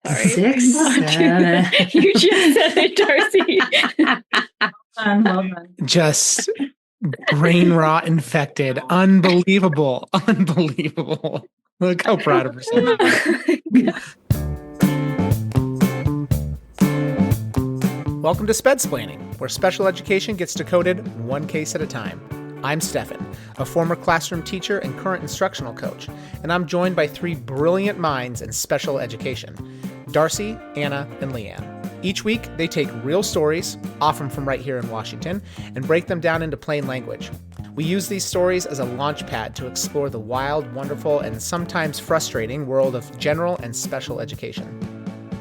Sorry. 6, 7. You just said it, Darcy. Well done. Just brain rot infected. Unbelievable. Unbelievable. Look how proud of herself. Welcome to Spedsplaining, where special education gets decoded one case at a time. I'm Stefan, a former classroom teacher and current instructional coach, and I'm joined by three brilliant minds in special education, Darcy, Anna, and Leanne. Each week, they take real stories, often from right here in Washington, and break them down into plain language. We use these stories as a launch pad to explore the wild, wonderful, and sometimes frustrating world of general and special education.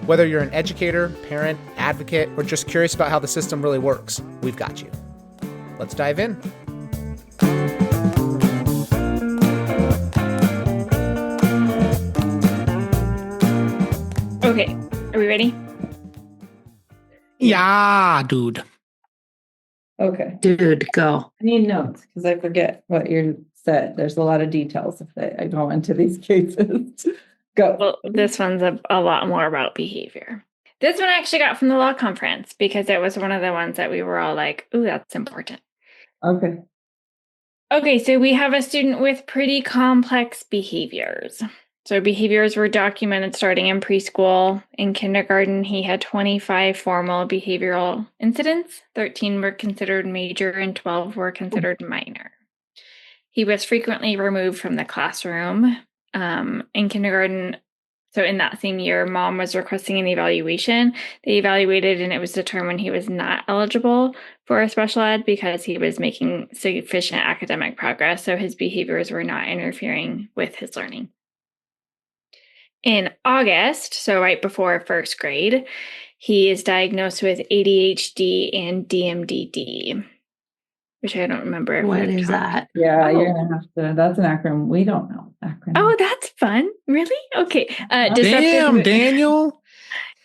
Whether you're an educator, parent, advocate, or just curious about how the system really works, we've got you. Let's dive in. Okay, are we ready? Yeah, dude. Okay. Dude, go. I need notes because I forget what you said. There's a lot of details if I go into these cases. Go. Well, this one's a lot more about behavior. This one I actually got from the law conference because it was one of the ones that we were all like, ooh, that's important. Okay. Okay, so we have a student with pretty complex behaviors. So behaviors were documented starting in preschool. In kindergarten, he had 25 formal behavioral incidents. 13 were considered major and 12 were considered minor. He was frequently removed from the classroom. In kindergarten, so in that same year, mom was requesting an evaluation. They evaluated and it was determined he was not eligible for a special ed because he was making sufficient academic progress. So his behaviors were not interfering with his learning. In August, so right before first grade, he is diagnosed with ADHD and DMDD, which I don't remember. What is that? Yeah, you're going to have to. That's an acronym. We don't know acronym. Oh, that's fun. Really? Okay. Damn, Daniel.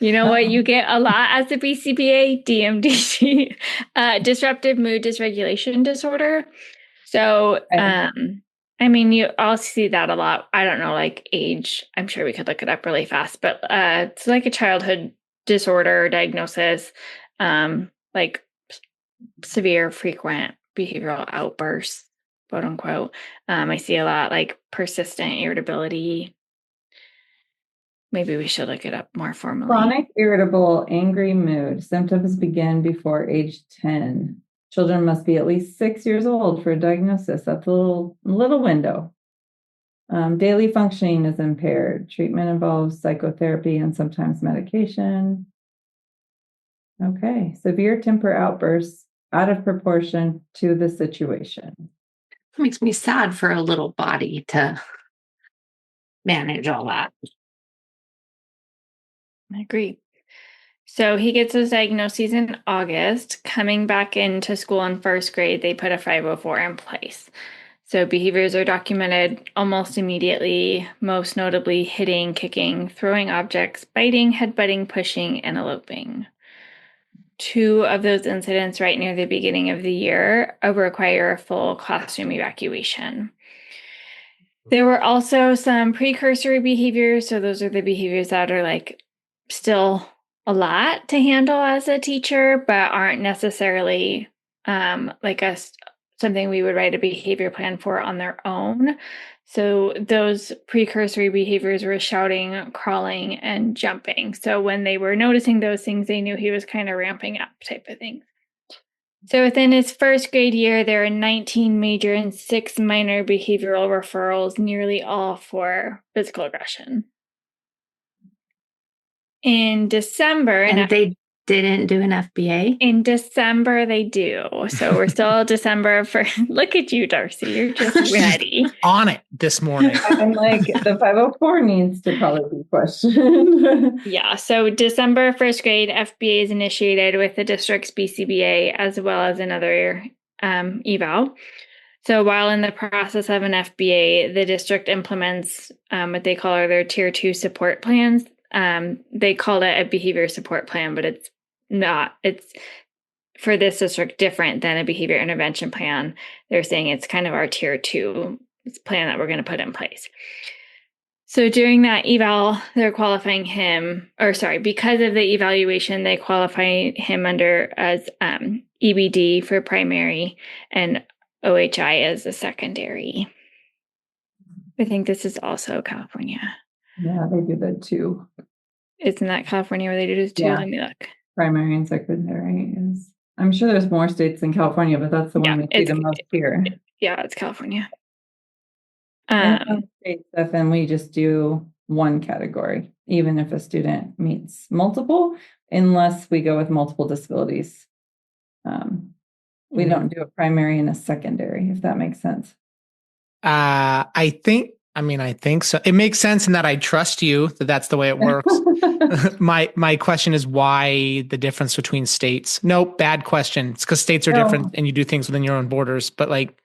You know what? You get a lot as a BCBA, DMDD, disruptive mood dysregulation disorder. So, I mean, you all see that a lot. I don't know, like age. I'm sure we could look it up really fast, but it's like a childhood disorder diagnosis, like severe, frequent behavioral outbursts, quote unquote. I see a lot like persistent irritability. Maybe we should look it up more formally. Chronic irritable, angry mood. Symptoms begin before age 10. Children must be at least 6 years old for a diagnosis. That's a little window. Daily functioning is impaired. Treatment involves psychotherapy and sometimes medication. Okay. Severe temper outbursts out of proportion to the situation. It makes me sad for a little body to manage all that. I agree. So he gets his diagnoses in August. Coming back into school in first grade, they put a 504 in place. So behaviors are documented almost immediately, most notably hitting, kicking, throwing objects, biting, headbutting, pushing, and eloping. 2 of those incidents right near the beginning of the year require a full classroom evacuation. There were also some precursory behaviors. So those are the behaviors that are like still a lot to handle as a teacher, but aren't necessarily like something we would write a behavior plan for on their own. So those precursory behaviors were shouting, crawling, and jumping. So when they were noticing those things, they knew he was kind of ramping up type of thing. So within his first grade year, there are 19 major and 6 minor behavioral referrals, nearly all for physical aggression. In December, And they didn't do an FBA? In December, they do. So we're still December for. Look at you, Darcy. You're just ready. On it this morning. I'm like, the 504 needs to probably be questioned. Yeah. So December first grade, FBA is initiated with the district's BCBA as well as another eval. So while in the process of an FBA, the district implements what they call their tier 2 support plans. They called it a behavior support plan, but it's not. It's for this district different than a behavior intervention plan. They're saying it's kind of our tier 2 plan that we're going to put in place. So during that eval, they're qualifying him, because of the evaluation, they qualify him under as EBD for primary and OHI as a secondary. I think this is also California. Yeah, they do that too. Isn't that California where they do this too? Yeah. Let me look. Primary and secondary is. I'm sure there's more states in California, but that's the one we see the most here. Yeah, it's California. In some states, Stefan, we just do one category, even if a student meets multiple, unless we go with multiple disabilities. We don't do a primary and a secondary, if that makes sense. I think so. It makes sense in that I trust you that that's the way it works. My question is why the difference between states? Nope, bad question. It's because states are different and you do things within your own borders, but like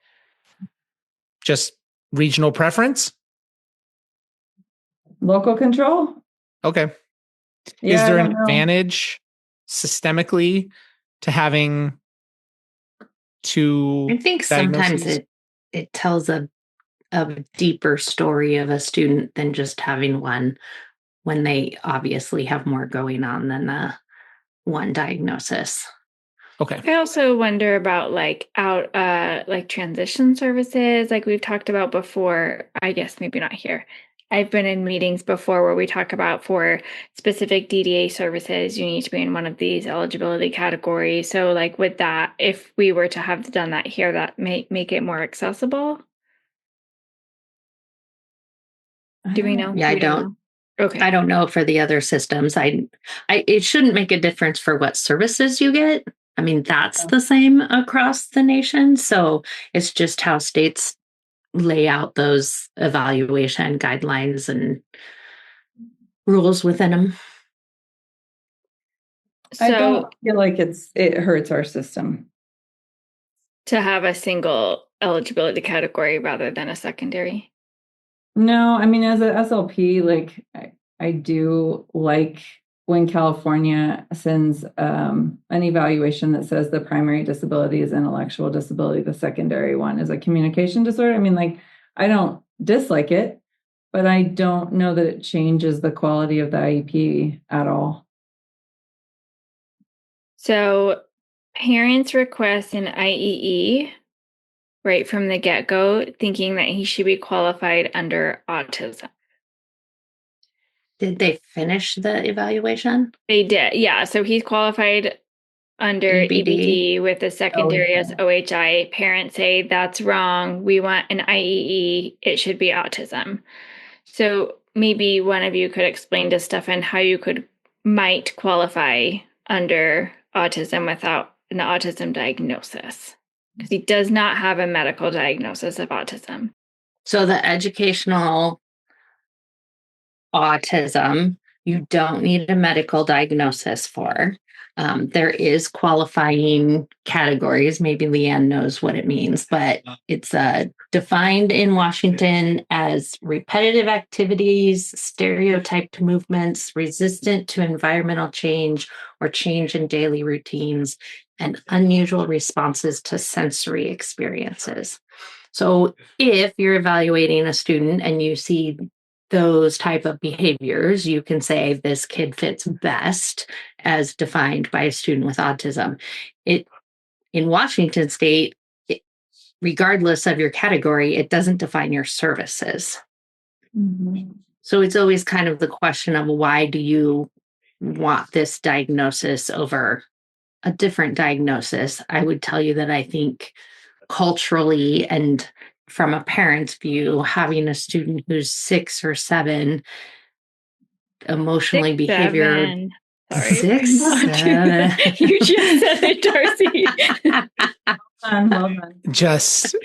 just regional preference? Local control? Okay. Yeah, is there an advantage systemically to having two I think sometimes it tells a deeper story of a student than just having one, when they obviously have more going on than the one diagnosis. Okay. I also wonder about transition services, like we've talked about before. I guess maybe not here. I've been in meetings before where we talk about for specific DDA services, you need to be in one of these eligibility categories. So like with that, if we were to have done that here, that may make it more accessible. Do we know? Yeah, I don't. Okay. I don't know for the other systems. It shouldn't make a difference for what services you get. I mean, that's the same across the nation. So it's just how states lay out those evaluation guidelines and rules within them. I don't feel like it hurts our system to have a single eligibility category rather than a secondary. No, I mean, as a SLP, like I do like when California sends an evaluation that says the primary disability is intellectual disability, the secondary one is a communication disorder. I mean, like, I don't dislike it, but I don't know that it changes the quality of the IEP at all. So parents request an IEE right from the get-go, thinking that he should be qualified under autism. Did they finish the evaluation? They did, yeah. So he's qualified under EBD with a secondary as OHI. Parents say that's wrong. We want an IEE. It should be autism. So maybe one of you could explain to Stefan how you might qualify under autism without an autism diagnosis, because he does not have a medical diagnosis of autism. So the educational autism, you don't need a medical diagnosis for. There is qualifying categories. Maybe Leanne knows what it means, but it's defined in Washington as repetitive activities, stereotyped movements, resistant to environmental change or change in daily routines, and unusual responses to sensory experiences. So if you're evaluating a student and you see those type of behaviors, you can say this kid fits best as defined by a student with autism. In Washington state, regardless of your category, it doesn't define your services. Mm-hmm. So it's always kind of the question of why do you want this diagnosis over a different diagnosis? I would tell you that I think culturally and from a parent's view, having a student who's 6 or 7, emotionally behavior. 7. Sorry. 6, 7. You just said it, Darcy. Hold on. Just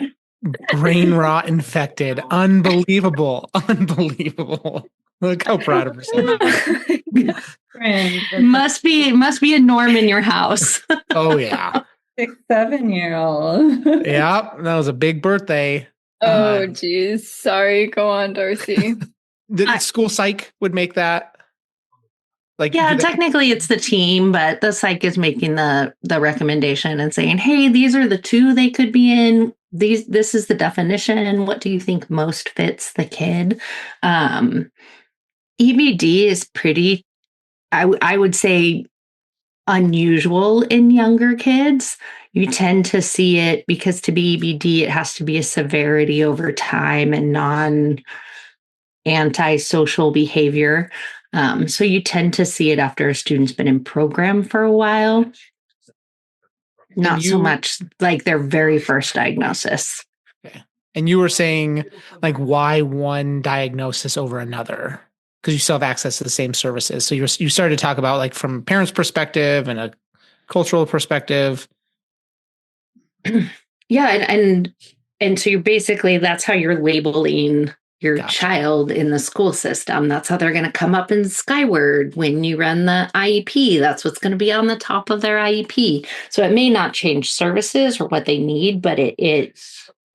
brain rot infected. Unbelievable. Look how proud of herself. Must be a norm in your house. Oh yeah. 6, 7-year-old. Yeah, that was a big birthday. Oh, geez. Sorry. Go on, Darcy. The school psych would make that. Technically it's the team, but the psych is making the recommendation and saying, hey, these are the 2 they could be in. this is the definition. What do you think most fits the kid? EBD is pretty, I would say, unusual in younger kids. You tend to see it because to be EBD, it has to be a severity over time and antisocial behavior. So you tend to see it after a student's been in program for a while, not so much like their very first diagnosis. Okay. And you were saying, like, why one diagnosis over another? Because you still have access to the same services. So you started to talk about, like, from a parent's perspective and a cultural perspective. Yeah, and so you're basically, that's how you're labeling your child in the school system. That's how they're going to come up in Skyward when you run the IEP. That's what's going to be on the top of their IEP. So it may not change services or what they need, but it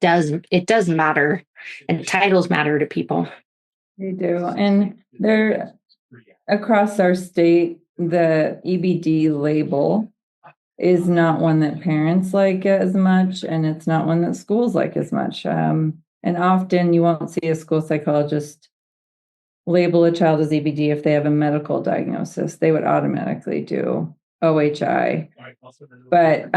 does matter, and titles matter to people. They do, and they're across our state. The EBD label is not one that parents like as much, and it's not one that schools like as much. And often you won't see a school psychologist label a child as EBD if they have a medical diagnosis. They would automatically do OHI. But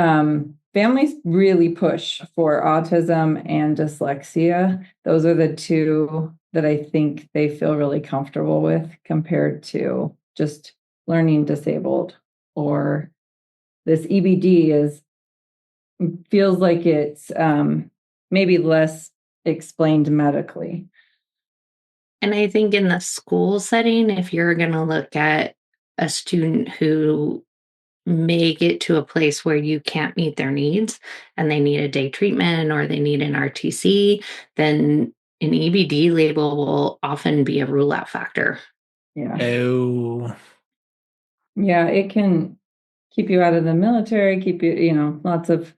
families really push for autism and dyslexia. Those are the two that I think they feel really comfortable with compared to just learning disabled, or this EBD feels like it's maybe less explained medically. And I think in the school setting, if you're going to look at a student who may get to a place where you can't meet their needs and they need a day treatment or they need an RTC, then an EBD label will often be a rule out factor. Yeah. Oh. Yeah, it can keep you out of the military, keep you, lots of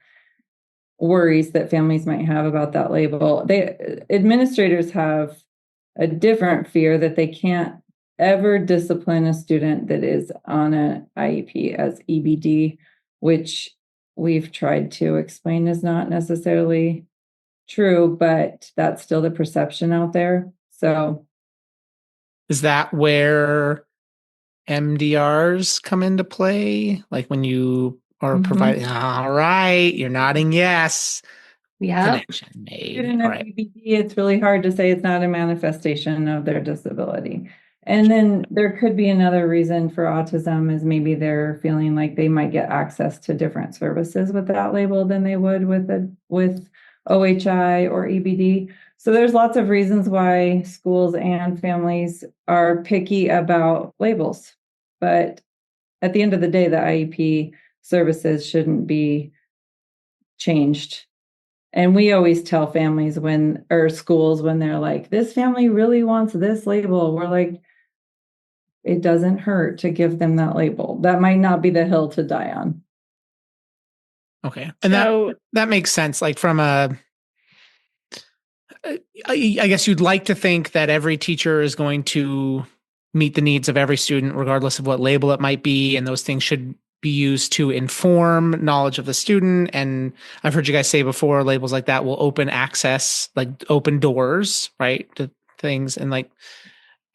worries that families might have about that label. Administrators have a different fear that they can't ever discipline a student that is on an IEP as EBD, which we've tried to explain is not necessarily true, but that's still the perception out there. So is that where MDRs come into play? Like when you are providing, all right, you're nodding yes. Yeah. Connection made. All right. EBD, it's really hard to say it's not a manifestation of their disability. And then there could be another reason for autism is maybe they're feeling like they might get access to different services with that label than they would with OHI or EBD. So there's lots of reasons why schools and families are picky about labels. But at the end of the day, the IEP services shouldn't be changed. And we always tell families or schools when they're like, this family really wants this label, we're like, it doesn't hurt to give them that label. That might not be the hill to die on. Okay. And that makes sense. Like from I guess you'd like to think that every teacher is going to meet the needs of every student, regardless of what label it might be. And those things should be used to inform knowledge of the student. And I've heard you guys say before, labels like that will open access, like open doors, right, to things. And like,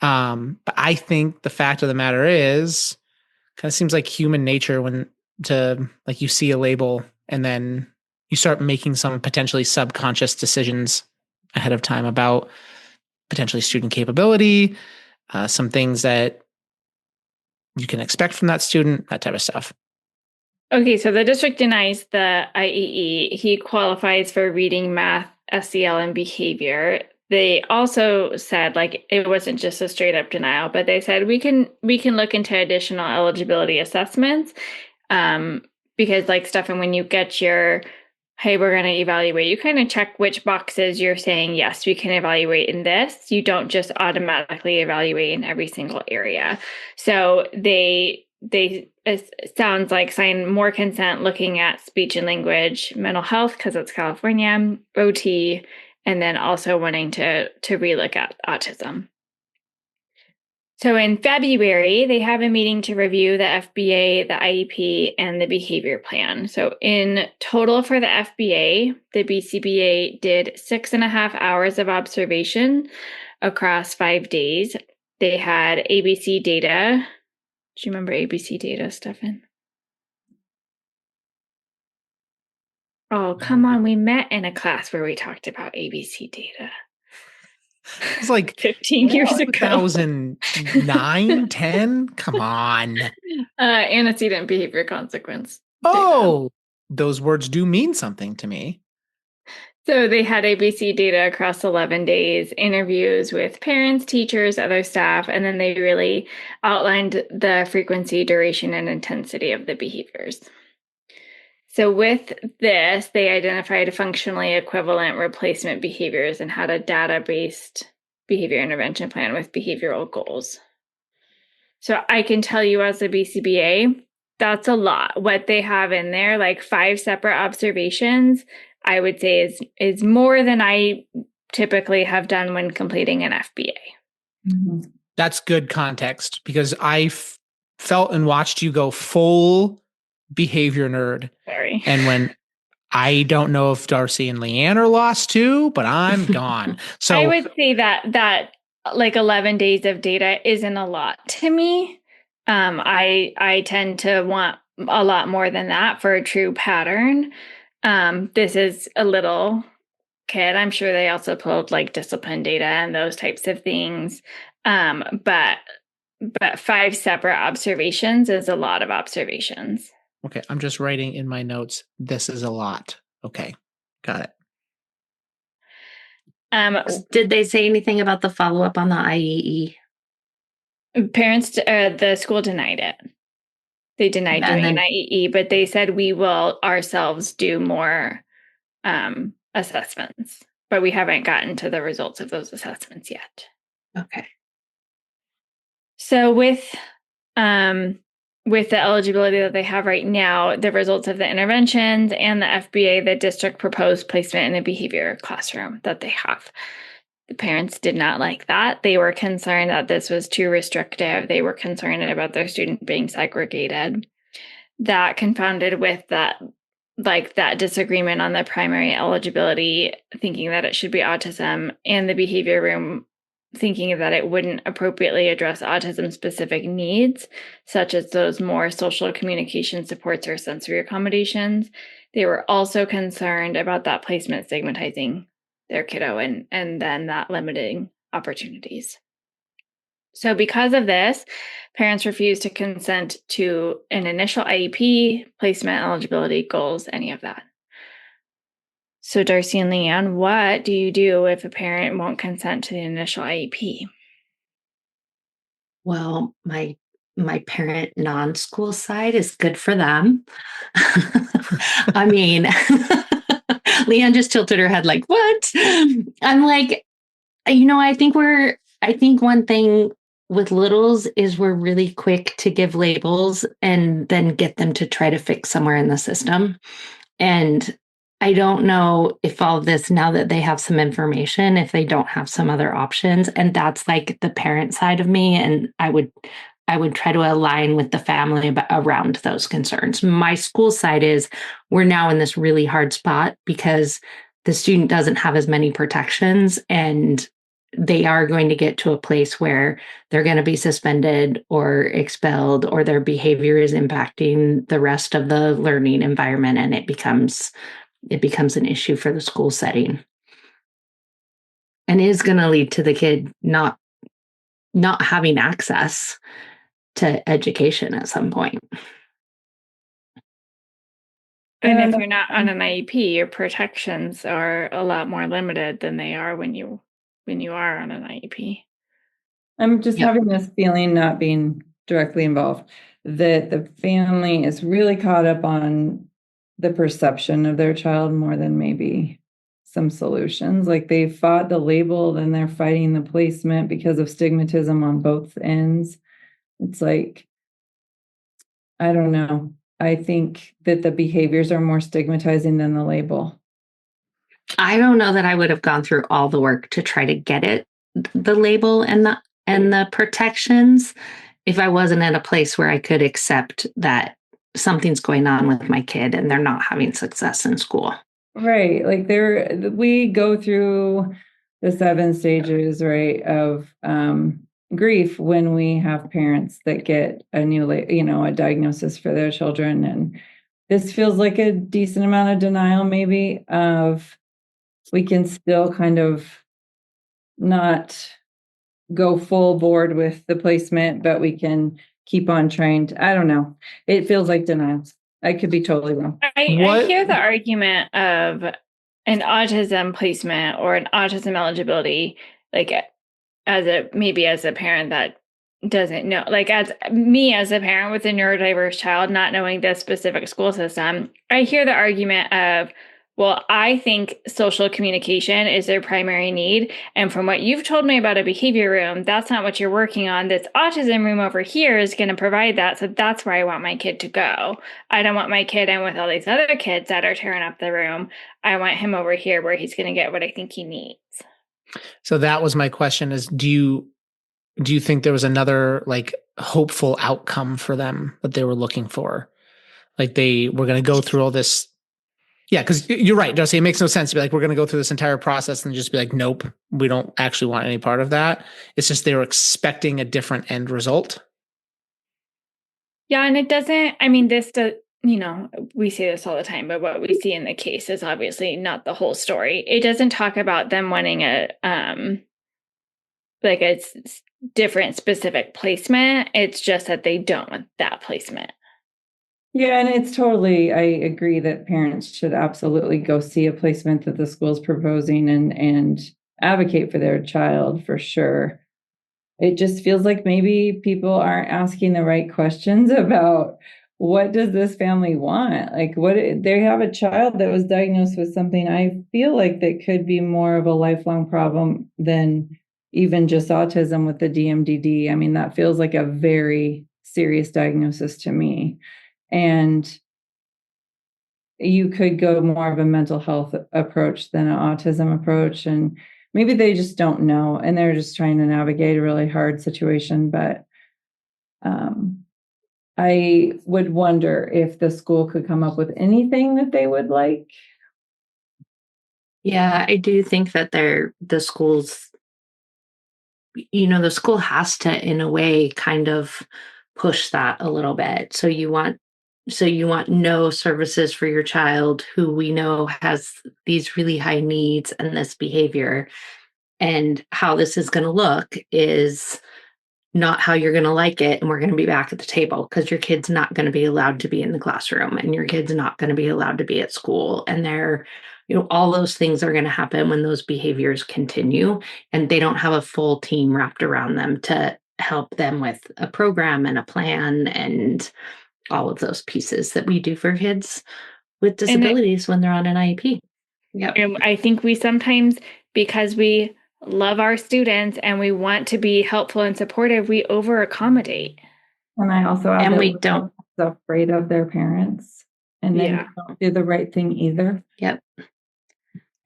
but I think the fact of the matter is, kind of seems like human nature like you see a label and then you start making some potentially subconscious decisions ahead of time about potentially student capability, some things that you can expect from that student, that type of stuff. Okay, so the district denies the IEE. He qualifies for reading, math, SEL, and behavior. They also said, like, it wasn't just a straight up denial, but they said we can look into additional eligibility assessments, because, like, Stefan, when you get your, hey, we're going to evaluate, you kind of check which boxes you're saying, yes, we can evaluate in this. You don't just automatically evaluate in every single area. So it sounds like sign more consent looking at speech and language, mental health, because it's California, OT, and then also wanting to relook at autism. So in February, they have a meeting to review the FBA, the IEP, and the behavior plan. So in total for the FBA, the BCBA did 6.5 hours of observation across 5 days. They had ABC data. Do you remember ABC data, Stefan? Oh, come on. We met in a class where we talked about ABC data. It was like 15 years ago. 2009, 10? Come on. Antecedent behavior consequence. Oh, those words do mean something to me. So they had ABC data across 11 days, interviews with parents, teachers, other staff, and then they really outlined the frequency, duration, and intensity of the behaviors. So with this, they identified functionally equivalent replacement behaviors and had a data-based behavior intervention plan with behavioral goals. So I can tell you as a BCBA, that's a lot. What they have in there, like 5 separate observations, I would say is more than I typically have done when completing an FBA. Mm-hmm. That's good context because I felt and watched you go full behavior nerd. Sorry. And when I don't know if Darcy and Leanne are lost too, but I'm gone. So I would say that like 11 days of data isn't a lot to me. I tend to want a lot more than that for a true pattern. This is a little kid. I'm sure they also pulled like discipline data and those types of things. But 5 separate observations is a lot of observations. okay, I'm just writing in my notes. This is a lot. Okay, got it. Did they say anything about the follow-up on the IEE? Parents, the school denied it. They denied doing an IEE, but they said we will ourselves do more assessments, but we haven't gotten to the results of those assessments yet. Okay. So with the eligibility that they have right now, the results of the interventions and the FBA, the district proposed placement in a behavior classroom that they have. The parents did not like that. They were concerned that this was too restrictive. They were concerned about their student being segregated. That confounded with that disagreement on the primary eligibility, thinking that it should be autism, and the behavior room thinking that it wouldn't appropriately address autism-specific needs, such as those more social communication supports or sensory accommodations. They were also concerned about that placement stigmatizing their kiddo and then that limiting opportunities. So because of this, parents refused to consent to an initial IEP, placement, eligibility, goals, any of that. So Darcy and Leanne, what do you do if a parent won't consent to the initial IEP? Well, my parent non-school side is good for them. I mean, Leanne just tilted her head like, what? I'm like, I think one thing with littles is we're really quick to give labels and then get them to try to fix somewhere in the system. And I don't know if all of this, now that they have some information, if they don't have some other options. And that's like the parent side of me. And I would try to align with the family around those concerns. My school side is we're now in this really hard spot because the student doesn't have as many protections, and they are going to get to a place where they're going to be suspended or expelled, or their behavior is impacting the rest of the learning environment, and it becomes an issue for the school setting, and is going to lead to the kid not having access to education at some point. And if you're not on an IEP, your protections are a lot more limited than they are when you are on an IEP. I'm just having this feeling, not being directly involved, that the family is really caught up on the perception of their child more than maybe some solutions. Like they fought the label, then they're fighting the placement because of stigmatism on both ends. It's like, I don't know. I think that the behaviors are more stigmatizing than the label. I don't know that I would have gone through all the work to try to get it, the label and and the protections if I wasn't in a place where I could accept that something's going on with my kid and they're not having success in school. Right. Like we go through the 7 stages, right, of grief when we have parents that get a diagnosis for their children. And this feels like a decent amount of denial, maybe, of we can still kind of not go full board with the placement, but we can keep on trying to, I don't know. It feels like denial. I could be totally wrong. I hear the argument of an autism placement or an autism eligibility, like as a parent that doesn't know, like as me as a parent with a neurodiverse child, not knowing this specific school system, I hear the argument of, well, I think social communication is their primary need. And from what you've told me about a behavior room, that's not what you're working on. This autism room over here is going to provide that. So that's where I want my kid to go. I don't want my kid in with all these other kids that are tearing up the room. I want him over here where he's going to get what I think he needs. So that was my question is, do you think there was another like hopeful outcome for them that they were looking for? Like they were going to go through all this. Yeah, because you're right, Darcy. It makes no sense to be like, we're going to go through this entire process and just be like, nope, we don't actually want any part of that. It's just they were expecting a different end result. Yeah, and it doesn't, I mean, this does, we say this all the time, but what we see in the case is obviously not the whole story. It doesn't talk about them wanting a different specific placement. It's just that they don't want that placement. Yeah, and it's totally, I agree that parents should absolutely go see a placement that the school's proposing and advocate for their child for sure. It just feels like maybe people aren't asking the right questions about what does this family want? Like they have a child that was diagnosed with something I feel like that could be more of a lifelong problem than even just autism with the DMDD. I mean, that feels like a very serious diagnosis to me. And you could go more of a mental health approach than an autism approach. And maybe they just don't know and they're just trying to navigate a really hard situation. But I would wonder if the school could come up with anything that they would like. Yeah, I do think that the schools, the school has to, in a way, kind of push that a little bit. So you want no services for your child who we know has these really high needs and this behavior. And how this is going to look is not how you're going to like it. And we're going to be back at the table because your kid's not going to be allowed to be in the classroom and your kid's not going to be allowed to be at school. And all those things are going to happen when those behaviors continue and they don't have a full team wrapped around them to help them with a program and a plan and all of those pieces that we do for kids with disabilities when they're on an IEP. Yep. And I think we sometimes, because we love our students and we want to be helpful and supportive, we over accommodate. And I also we don't afraid of their parents and then don't do the right thing either. Yep.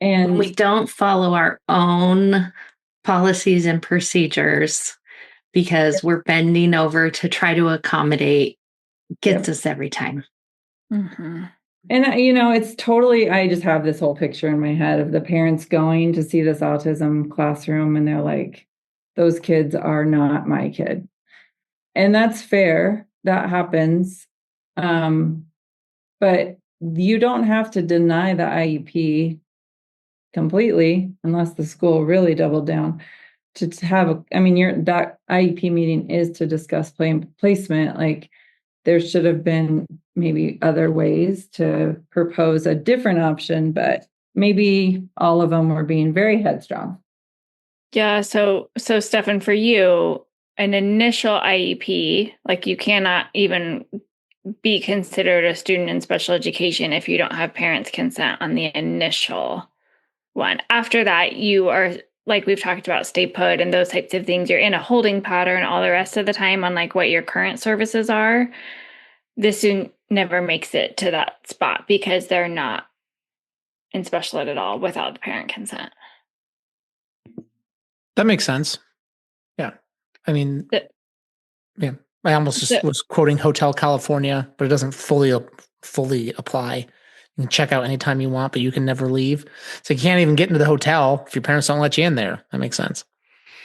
And we don't follow our own policies and procedures because we're bending over to try to accommodate gets us every time. Mm-hmm. And, it's totally, I just have this whole picture in my head of the parents going to see this autism classroom and they're like, those kids are not my kid. And that's fair. That happens. But you don't have to deny the IEP completely unless the school really doubled down to have that IEP meeting is to discuss placement. Like there should have been maybe other ways to propose a different option, but maybe all of them were being very headstrong. Yeah. So Stefan, for you, an initial IEP, like you cannot even be considered a student in special education if you don't have parents' consent on the initial one. After that, you are, like we've talked about, stay put and those types of things. You're in a holding pattern all the rest of the time on like what your current services are. This student never makes it to that spot because they're not in special ed at all without the parent consent. That makes sense. Yeah. I mean, The- yeah, I almost just the- was quoting Hotel California, but it doesn't fully apply. You can check out anytime you want, but you can never leave. So you can't even get into the hotel if your parents don't let you in there. That makes sense.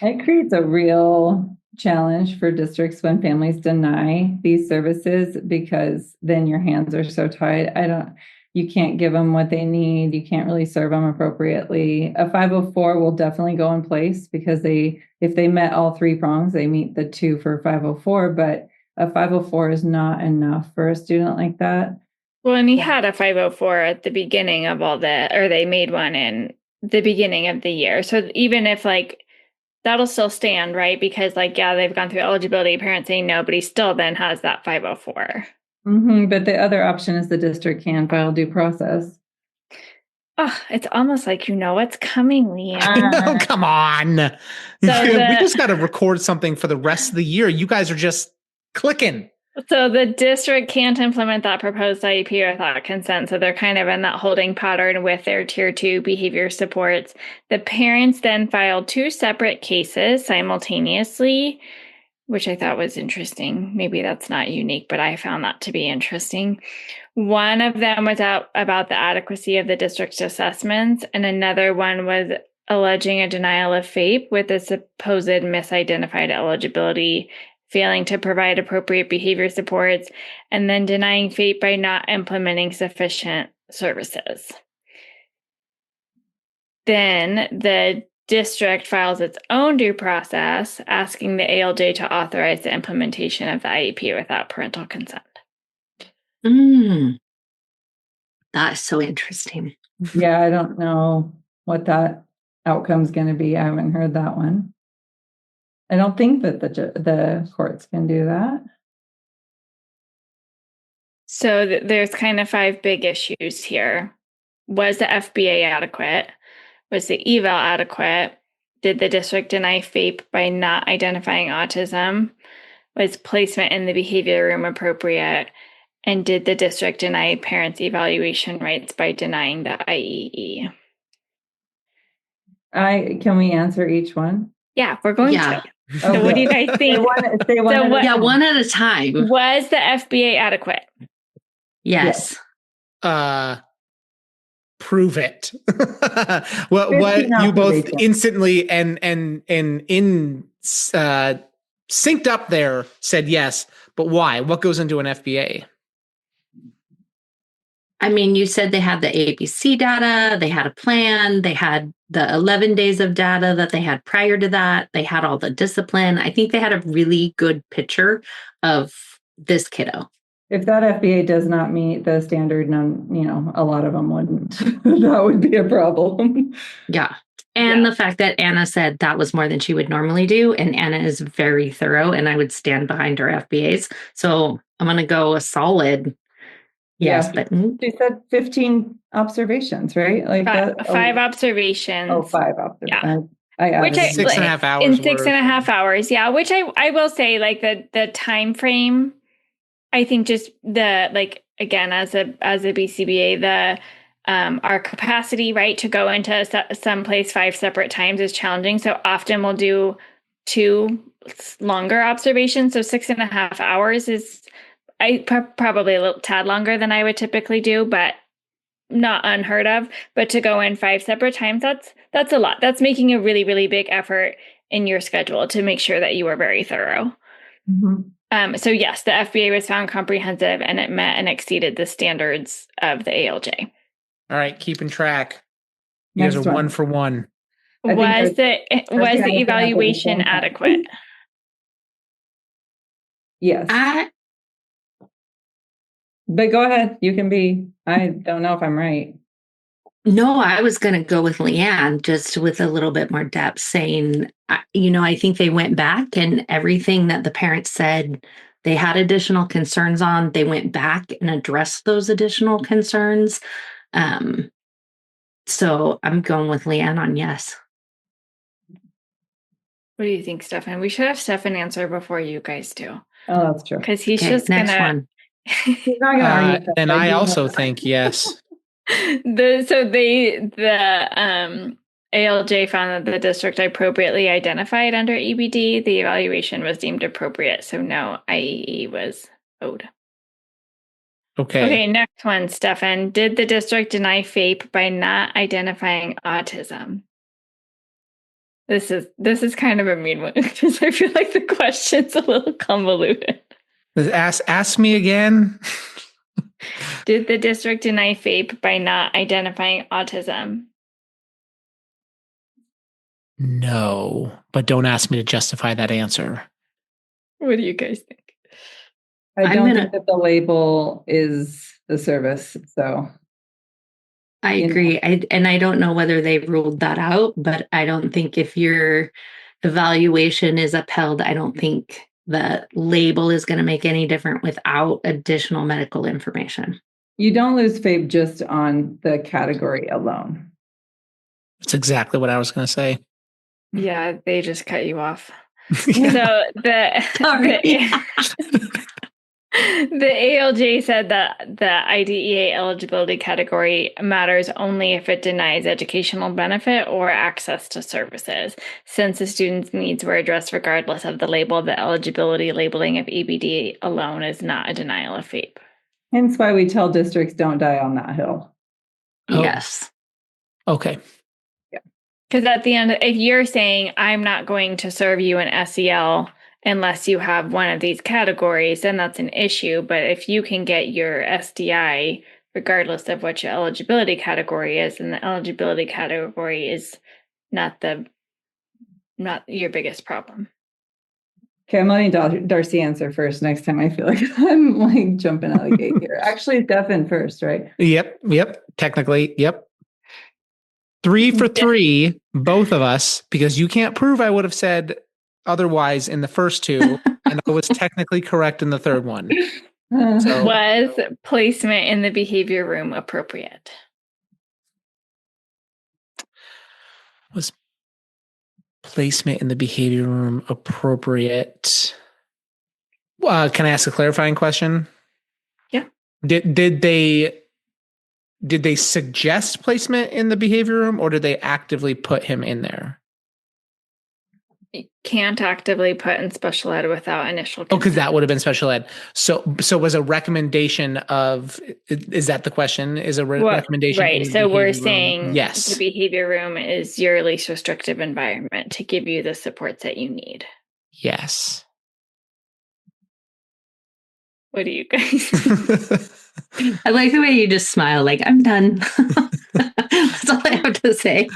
It creates a real challenge for districts when families deny these services, because then your hands are so tied. You can't give them what they need. You can't really serve them appropriately. A 504 will definitely go in place, because if they met all three prongs, they meet the two for 504, but a 504 is not enough for a student like that. Well, and he had a 504 at the beginning of or they made one in the beginning of the year. So even if that'll still stand, right? Because yeah, they've gone through eligibility, parents saying no, but he still then has that 504. But the other option is the district can file due process. Oh, it's almost like what's coming, Leanne. Come on. We just got to record something for the rest of the year. You guys are just clicking. So the district can't implement that proposed IEP without consent. So they're kind of in that holding pattern with their tier 2 behavior supports. The parents then filed 2 separate cases simultaneously, which I thought was interesting. Maybe that's not unique, but I found that to be interesting. One of them was about the adequacy of the district's assessments, and another one was alleging a denial of FAPE with a supposed misidentified eligibility, failing to provide appropriate behavior supports, and then denying FAPE by not implementing sufficient services. Then the district files its own due process, asking the ALJ to authorize the implementation of the IEP without parental consent. That's so interesting. Yeah, I don't know what that outcome's going to be. I haven't heard that one. I don't think that the courts can do that. So there's kind of 5 big issues here. Was the FBA adequate? Was the eval adequate? Did the district deny FAPE by not identifying autism? Was placement in the behavior room appropriate? And did the district deny parents' evaluation rights by denying the IEE? Can we answer each one? Yeah, we're going to. So what do you guys think? One at a time. Was the FBA adequate? Yes. Prove it. what you both instantly and synced up there said yes, but why? What goes into an FBA? I mean, you said they had the ABC data, they had a plan, they had the 11 days of data that they had prior to that, they had all the discipline. I think they had a really good picture of this kiddo. If that FBA does not meet the standard, a lot of them wouldn't. That would be a problem. Yeah. And the fact that Anna said that was more than she would normally do. And Anna is very thorough, and I would stand behind her FBAs. So I'm going to go a solid yes. But she said 15 observations, right? 5 observations. Oh, 5 observations. Yeah. Which 6.5 hours. In 6.5 hours. Yeah. Which I will say, the time frame, I think just again, as a BCBA, our capacity, right, to go into someplace 5 separate times is challenging. So often we'll do 2 longer observations. So 6.5 hours is probably a little tad longer than I would typically do, but not unheard of. But to go in 5 separate times, that's a lot. That's making a really, really big effort in your schedule to make sure that you are very thorough. Mm-hmm. So yes, the FBA was found comprehensive, and it met and exceeded the standards of the ALJ. All right, keeping track. You guys are 1 for 1. Was the evaluation adequate? Yes. But go ahead. You can be. I don't know if I'm right. No, I was going to go with Leanne, just with a little bit more depth, saying, I think they went back, and everything that the parents said they had additional concerns on, they went back and addressed those additional concerns. So I'm going with Leanne on yes. What do you think, Stefan? We should have Stefan answer before you guys do. Oh, that's true. Because he's just going to... He's not going to argue. And I also think yes. The ALJ found that the district appropriately identified under EBD. The evaluation was deemed appropriate, so no IEE was owed. Okay, next one, Stefan. Did the district deny FAPE by not identifying autism? This is kind of a mean one because I feel like the question's a little convoluted. Ask me again. Did the district deny FAPE by not identifying autism? No, but don't ask me to justify that answer. What do you guys think? I don't think that the label is the service, so. I agree. I don't know whether they ruled that out, but I don't think if your evaluation is upheld, I don't think the label is going to make any different without additional medical information. You don't lose FAPE just on the category alone. That's exactly what I was going to say. Yeah, they just cut you off. Yeah. So the ALJ said that the IDEA eligibility category matters only if it denies educational benefit or access to services. Since the student's needs were addressed regardless of the label, the eligibility labeling of EBD alone is not a denial of FAPE. Hence why we tell districts don't die on that hill. Oh. Yes. Okay. Because at the end, if you're saying, I'm not going to serve you an SEL unless you have one of these categories, then that's an issue. But if you can get your SDI, regardless of what your eligibility category is, and the eligibility category is not your biggest problem. Okay, I'm letting Darcy answer first next time. I feel like I'm like jumping out of the gate here. Actually, Stefan first, right? Yep. Technically, yep. 3 for 3, both of us, because you can't prove I would have said otherwise in the first two, and I was technically correct in the third one. So, was placement in the behavior room appropriate? Was placement in the behavior room appropriate? Can I ask a clarifying question? Yeah. Did they suggest placement in the behavior room, or did they actively put him in there? You can't actively put in special ed without initial consent. Oh, because that would have been special ed. So was a recommendation of, is that the question? Is a recommendation? Right. So we're saying yes, the behavior room is your least restrictive environment to give you the supports that you need. Yes. What do you guys think? I like the way you just smile, like, I'm done. That's all I have to say.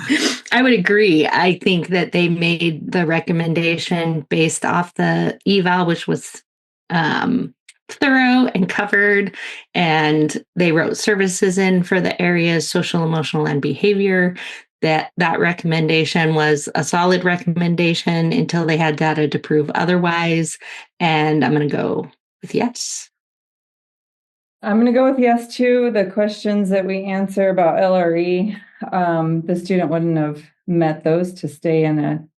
I would agree. I think that they made the recommendation based off the eval, which was thorough and covered, and they wrote services in for the areas, social, emotional, and behavior. That recommendation was a solid recommendation until they had data to prove otherwise. And I'm going to go with yes. I'm going to go with yes too. The questions that we answer about LRE, the student wouldn't have met those to stay in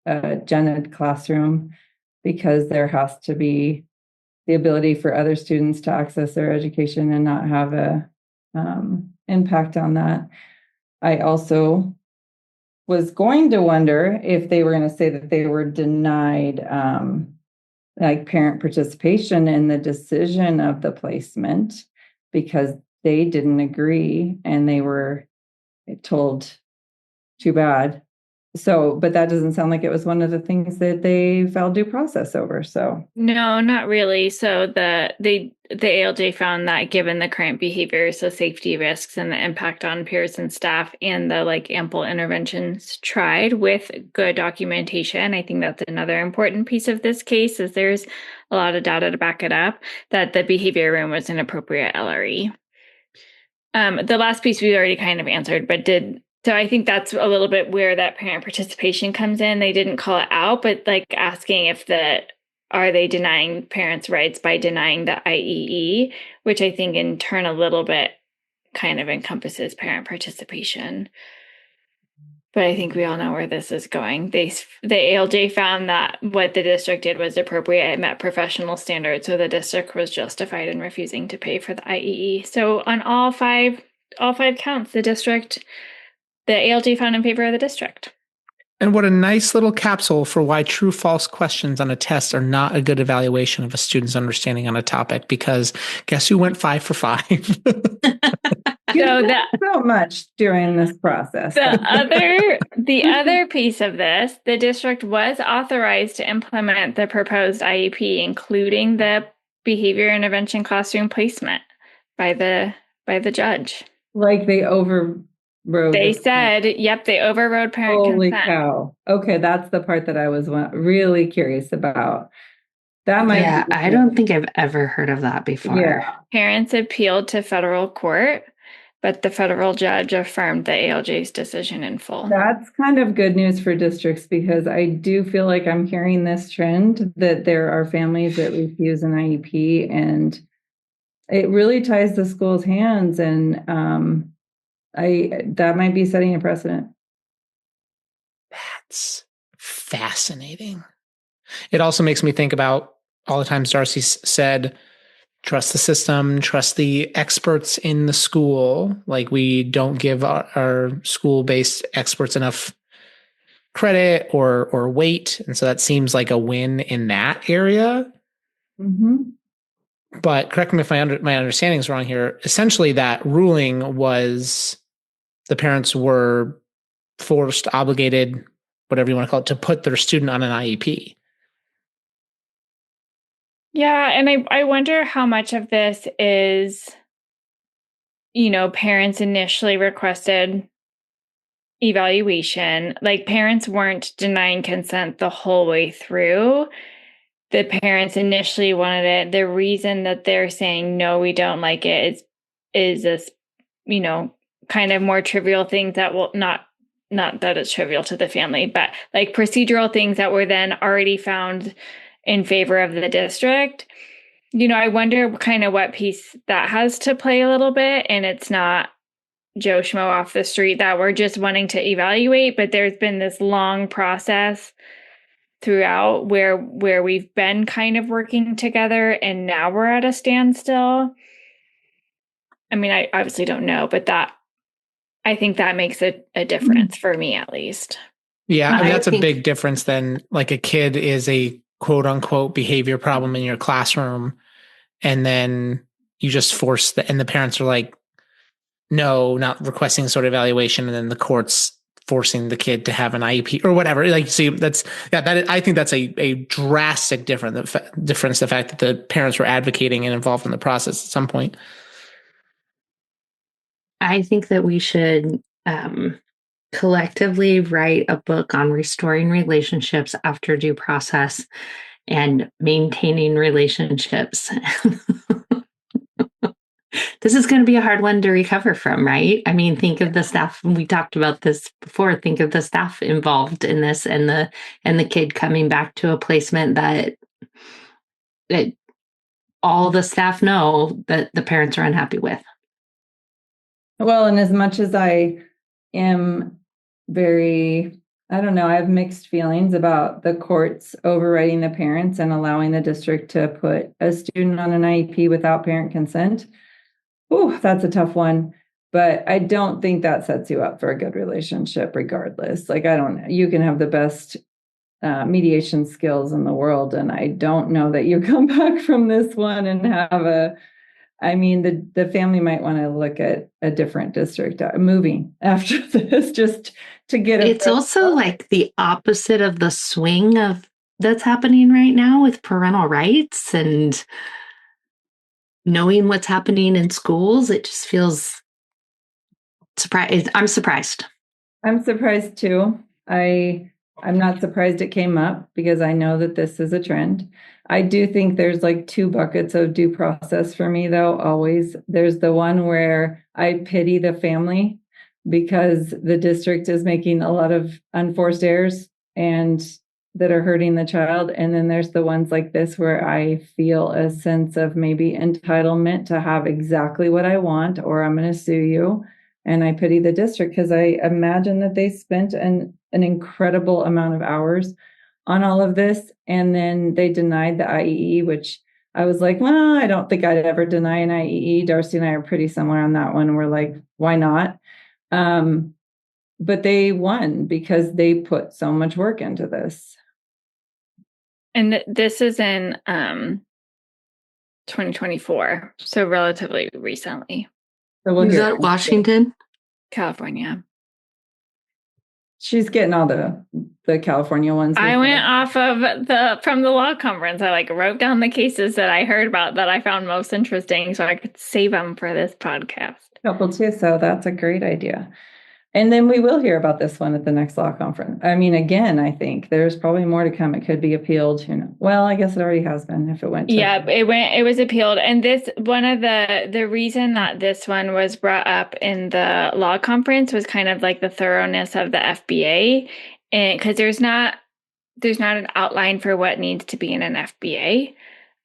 a gen ed classroom, because there has to be the ability for other students to access their education and not have a impact on that. I also was going to wonder if they were going to say that they were denied like parent participation in the decision of the placement because they didn't agree and they were told too bad. So, but that doesn't sound like it was one of the things that they filed due process over. So no, not really. So the ALJ found that given the current behaviors, the safety risks and the impact on peers and staff, and the ample interventions tried with good documentation, I think that's another important piece of this case, is there's a lot of data to back it up, that the behavior room was an appropriate LRE. The last piece we already kind of answered, but so I think that's a little bit where that parent participation comes in. They didn't call it out, but asking if are they denying parents' rights by denying the IEE, which I think in turn a little bit kind of encompasses parent participation. But I think we all know where this is going. The ALJ found that what the district did was appropriate. It met professional standards, so the district was justified in refusing to pay for the IEE. So on all five counts, the district the ALJ found in favor of the district. And what a nice little capsule for why true-false questions on a test are not a good evaluation of a student's understanding on a topic, because guess who went 5 for 5? So much during this process. The other piece of this, the district was authorized to implement the proposed IEP, including the behavior intervention classroom placement by the judge. Like they overrode. They said, yep, they overrode parent Holy consent. cow. Okay, that's the part that I was really curious about. That might Yeah, be I don't think I've ever heard of that before. Yeah. Parents appealed to federal court, but the federal judge affirmed the ALJ's decision in full. That's kind of good news for districts, because I do feel like I'm hearing this trend that there are families that refuse an IEP, and it really ties the school's hands, and that might be setting a precedent. That's fascinating. It also makes me think about all the times Darcy said, trust the system, trust the experts in the school. Like, we don't give our school-based experts enough credit or weight. And so that seems like a win in that area. Mm-hmm. But correct me if my understanding is wrong here. Essentially, that ruling was the parents were forced, obligated, whatever you want to call it, to put their student on an IEP. Yeah, and I wonder how much of this is, parents initially requested evaluation. Like, parents weren't denying consent the whole way through. The parents initially wanted it. The reason that they're saying, no, we don't like it is this, kind of more trivial things that will not that it's trivial to the family, but like procedural things that were then already found in favor of the district. I wonder kind of what piece that has to play a little bit. And it's not Joe Schmo off the street that we're just wanting to evaluate, but there's been this long process throughout where we've been kind of working together, and now we're at a standstill. I mean, I obviously don't know, but I think that makes a difference for me, at least. Yeah, I mean, that's a big difference than like a kid is a quote unquote behavior problem in your classroom, and then you just force and the parents are like, no, not requesting sort of evaluation, and then the court's forcing the kid to have an IEP or whatever. Like, see, I think that's a drastic difference. The fact that the parents were advocating and involved in the process at some point. I think that we should collectively write a book on restoring relationships after due process and maintaining relationships. This is going to be a hard one to recover from, right? I mean, think of the staff. We talked about this before. Think of the staff involved in this, and the kid coming back to a placement that all the staff know that the parents are unhappy with. Well, and as much as I am I have mixed feelings about the courts overriding the parents and allowing the district to put a student on an IEP without parent consent. Oh, that's a tough one. But I don't think that sets you up for a good relationship regardless. Like, you can have the best mediation skills in the world, and I don't know that you come back from this one and have the family might want to look at a different district moving after this, just to get it. It's also like the opposite of the swing of that's happening right now with parental rights and knowing what's happening in schools. It just feels surprised. I'm surprised. I'm surprised too. I'm not surprised it came up, because I know that this is a trend. I do think there's like two buckets of due process for me, though. Always. There's the one where I pity the family because the district is making a lot of unforced errors and that are hurting the child. And then there's the ones like this where I feel a sense of maybe entitlement to have exactly what I want, or I'm going to sue you. And I pity the district because I imagine that they spent an incredible amount of hours on all of this. And then they denied the IEE, which I was like, well, I don't think I'd ever deny an IEE. Darcy and I are pretty similar on that one. We're like, why not? but they won because they put so much work into this. And this is in 2024, so relatively recently. So we'll Is hear that from Washington? California. She's getting all the California ones. I with went her. off of from the law conference. I like wrote down the cases that I heard about that I found most interesting so I could save them for this podcast. Couple too, so that's a great idea. And then we will hear about this one at the next law conference. I mean, again, I think there's probably more to come. It could be appealed. Who knows? Well, I guess it already has been if it went to. Yeah, it was appealed. And this, one of the reason that this one was brought up in the law conference was kind of like the thoroughness of the FBA. And because there's not an outline for what needs to be in an FBA,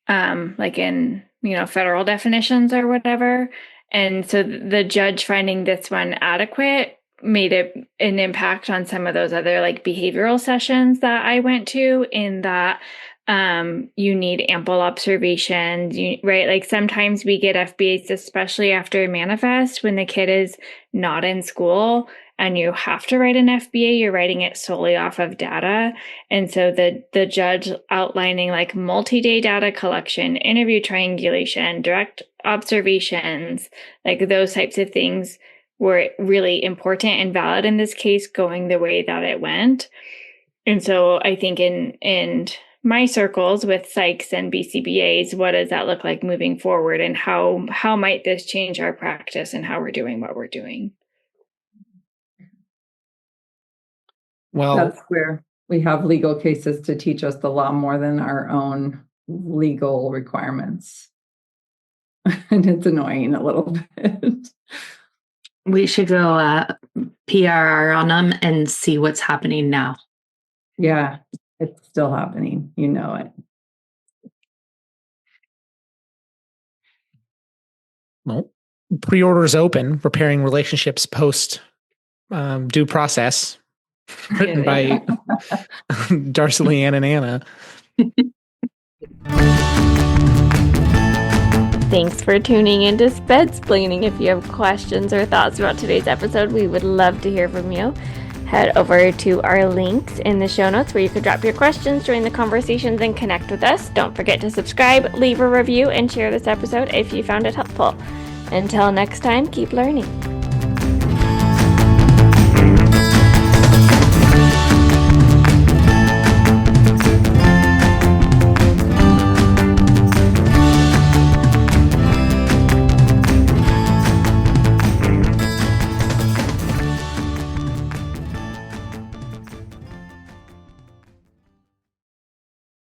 like in, federal definitions or whatever. And so the judge finding this one adequate made it an impact on some of those other like behavioral sessions that I went to, in that you need ample observations, right? Like sometimes we get FBAs, especially after a manifest, when the kid is not in school and you have to write an FBA, you're writing it solely off of data. And so the judge outlining like multi-day data collection, interview triangulation, direct observations, like those types of things were really important and valid in this case, going the way that it went. And so I think in my circles with psychs and BCBAs, what does that look like moving forward, and how might this change our practice and how we're doing what we're doing? Well, That's where we have legal cases to teach us the law more than our own legal requirements. And it's annoying a little bit. We should go PRR on them and see what's happening now. Yeah, it's still happening. You know it. well, pre-orders open, repairing relationships post due process, written by Darcy, Leanne, and Anna. Thanks for tuning into Spedsplaining. If you have questions or thoughts about today's episode, we would love to hear from you. Head over to our links in the show notes where you can drop your questions, join the conversations, and connect with us. Don't forget to subscribe, leave a review, and share this episode if you found it helpful. Until next time, keep learning.